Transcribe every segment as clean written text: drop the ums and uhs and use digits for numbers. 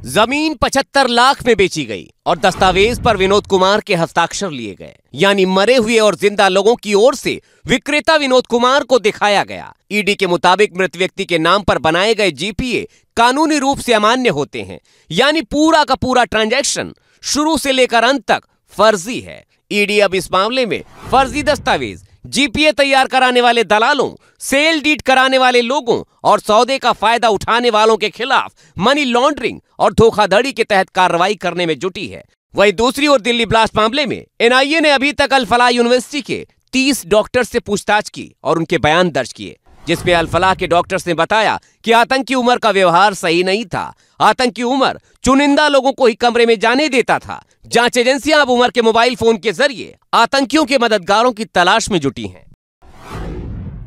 जमीन 75 लाख में बेची गई और दस्तावेज पर विनोद कुमार के हस्ताक्षर लिए गए, यानी मरे हुए और जिंदा लोगों की ओर से विक्रेता विनोद कुमार को दिखाया गया। ईडी के मुताबिक मृत व्यक्ति के नाम पर बनाए गए जीपीए कानूनी रूप से अमान्य होते हैं, यानी पूरा का पूरा ट्रांजैक्शन शुरू से लेकर अंत तक फर्जी है। ईडी अब इस मामले में फर्जी दस्तावेज, जीपीए तैयार कराने वाले दलालों, सेल डीड कराने वाले लोगों और सौदे का फायदा उठाने वालों के खिलाफ मनी लॉन्ड्रिंग और धोखाधड़ी के तहत कार्रवाई करने में जुटी है। वहीं दूसरी ओर दिल्ली ब्लास्ट मामले में एनआईए ने अभी तक अल फलाह यूनिवर्सिटी के 30 डॉक्टर से पूछताछ की और उनके बयान दर्ज किए, जिसमें अल फलाह के डॉक्टर्स ने बताया कि आतंकी उमर का व्यवहार सही नहीं था। आतंकी उमर चुनिंदा लोगों को ही कमरे में जाने देता था। जांच एजेंसियां अब उमर के मोबाइल फोन के जरिए आतंकियों के मददगारों की तलाश में जुटी हैं।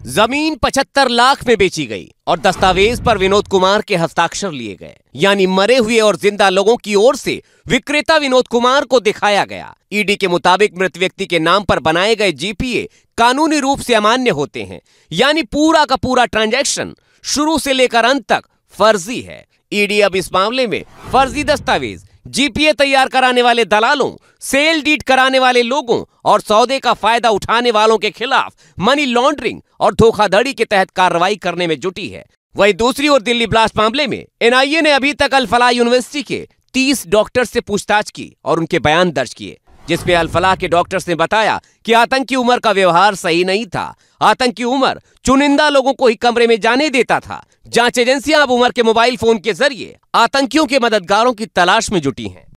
जमीन 75 लाख में बेची गई और दस्तावेज पर विनोद कुमार के हस्ताक्षर लिए गए, यानी मरे हुए और जिंदा लोगों की ओर से विक्रेता विनोद कुमार को दिखाया गया। ईडी के मुताबिक मृत व्यक्ति के नाम पर बनाए गए जीपीए कानूनी रूप से अमान्य होते हैं, यानी पूरा का पूरा ट्रांजैक्शन शुरू से लेकर अंत तक फर्जी है। ईडी अब इस मामले में फर्जी दस्तावेज, जीपीए तैयार कराने वाले दलालों, सेल डीड कराने वाले लोगों और सौदे का फायदा उठाने वालों के खिलाफ मनी लॉन्ड्रिंग और धोखाधड़ी के तहत कार्रवाई करने में जुटी है। वहीं दूसरी ओर दिल्ली ब्लास्ट मामले में एनआईए ने अभी तक अल फलाह यूनिवर्सिटी के 30 डॉक्टर से पूछताछ की और उनके बयान दर्ज किए, जिसमें अल फलाह के डॉक्टर्स ने बताया कि आतंकी उमर का व्यवहार सही नहीं था। आतंकी उमर चुनिंदा लोगों को ही कमरे में जाने देता था। जांच एजेंसियां अब उमर के मोबाइल फोन के जरिए आतंकियों के मददगारों की तलाश में जुटी हैं।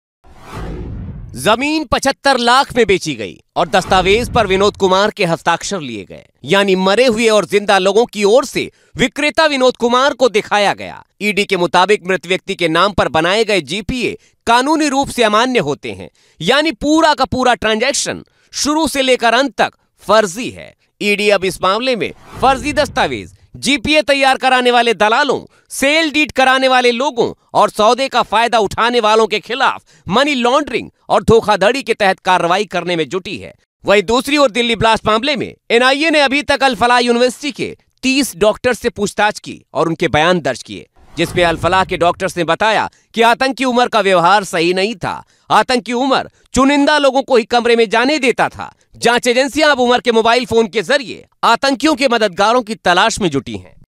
जमीन 75 लाख में बेची गई और दस्तावेज पर विनोद कुमार के हस्ताक्षर लिए गए, यानी मरे हुए और जिंदा लोगों की ओर से विक्रेता विनोद कुमार को दिखाया गया। ईडी के मुताबिक मृत व्यक्ति के नाम पर बनाए गए जीपीए कानूनी रूप से अमान्य होते हैं, यानी पूरा का पूरा ट्रांजैक्शन शुरू से लेकर अंत तक फर्जी है। ईडी अब इस मामले में फर्जी दस्तावेज, जीपीए तैयार कराने वाले दलालों, सेल डीड कराने वाले लोगों और सौदे का फायदा उठाने वालों के खिलाफ मनी लॉन्ड्रिंग और धोखाधड़ी के तहत कार्रवाई करने में जुटी है। वहीं दूसरी ओर दिल्ली ब्लास्ट मामले में एनआईए ने अभी तक अल फलाह यूनिवर्सिटी के 30 डॉक्टर से पूछताछ की और उनके बयान दर्ज किए, जिसमें अल फलाह के डॉक्टर्स ने बताया कि आतंकी उमर का व्यवहार सही नहीं था। आतंकी उमर चुनिंदा लोगों को ही कमरे में जाने देता था। जांच एजेंसियां अब उमर के मोबाइल फोन के जरिए आतंकियों के मददगारों की तलाश में जुटी हैं।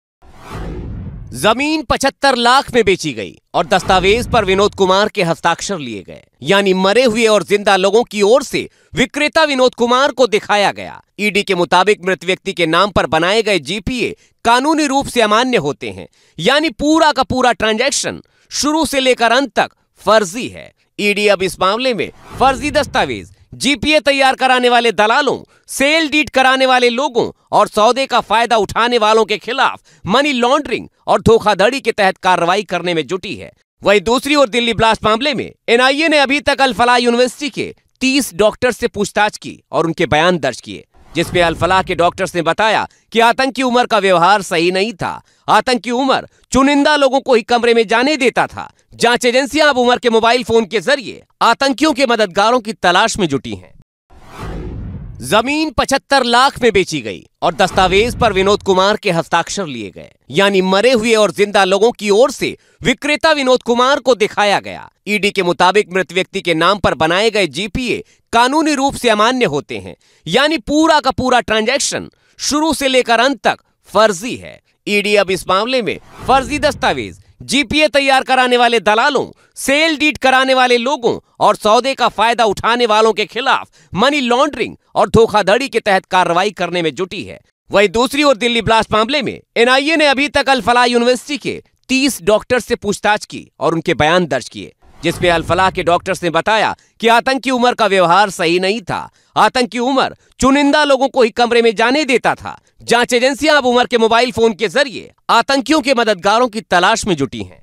जमीन 75 लाख में बेची गई और दस्तावेज पर विनोद कुमार के हस्ताक्षर लिए गए, यानी मरे हुए और जिंदा लोगों की ओर से विक्रेता विनोद कुमार को दिखाया गया। ईडी के मुताबिक मृत व्यक्ति के नाम पर बनाए गए जीपीए कानूनी रूप से अमान्य होते हैं, यानी पूरा का पूरा ट्रांजैक्शन शुरू से लेकर अंत तक फर्जी है। ईडी अब इस मामले में फर्जी दस्तावेज, जीपीए तैयार कराने वाले दलालों, सेल डीड कराने वाले लोगों और सौदे का फायदा उठाने वालों के खिलाफ मनी लॉन्ड्रिंग और धोखाधड़ी के तहत कार्रवाई करने में जुटी है। वहीं दूसरी ओर दिल्ली ब्लास्ट मामले में एनआईए ने अभी तक अल फलाह यूनिवर्सिटी के 30 डॉक्टर से पूछताछ की और उनके बयान दर्ज किए, जिसमें अल फलाह के डॉक्टर्स ने बताया कि आतंकी उमर का व्यवहार सही नहीं था। आतंकी उमर चुनिंदा लोगों को ही कमरे में जाने देता था। जांच एजेंसियां अब उमर के मोबाइल फोन के जरिए आतंकियों के मददगारों की तलाश में जुटी हैं। जमीन 75 लाख में बेची गई और दस्तावेज पर विनोद कुमार के हस्ताक्षर लिए गए, यानी मरे हुए और जिंदा लोगों की ओर से विक्रेता विनोद कुमार को दिखाया गया। ईडी के मुताबिक मृत व्यक्ति के नाम पर बनाए गए जीपीए कानूनी रूप से अमान्य होते हैं, यानी पूरा का पूरा ट्रांजैक्शन शुरू से लेकर अंत तक फर्जी है। ईडी अब इस मामले में फर्जी दस्तावेज, जीपीए तैयार कराने वाले दलालों, सेल डीड कराने वाले लोगों और सौदे का फायदा उठाने वालों के खिलाफ मनी लॉन्ड्रिंग और धोखाधड़ी के तहत कार्रवाई करने में जुटी है। वहीं दूसरी ओर दिल्ली ब्लास्ट मामले में एनआईए ने अभी तक अल फलाह यूनिवर्सिटी के 30 डॉक्टर से पूछताछ की और उनके बयान दर्ज किए, जिसमें अल फलाह के डॉक्टर्स ने बताया कि आतंकी उमर का व्यवहार सही नहीं था। आतंकी उमर चुनिंदा लोगों को ही कमरे में जाने देता था। जांच एजेंसियां अब उमर के मोबाइल फोन के जरिए आतंकियों के मददगारों की तलाश में जुटी हैं।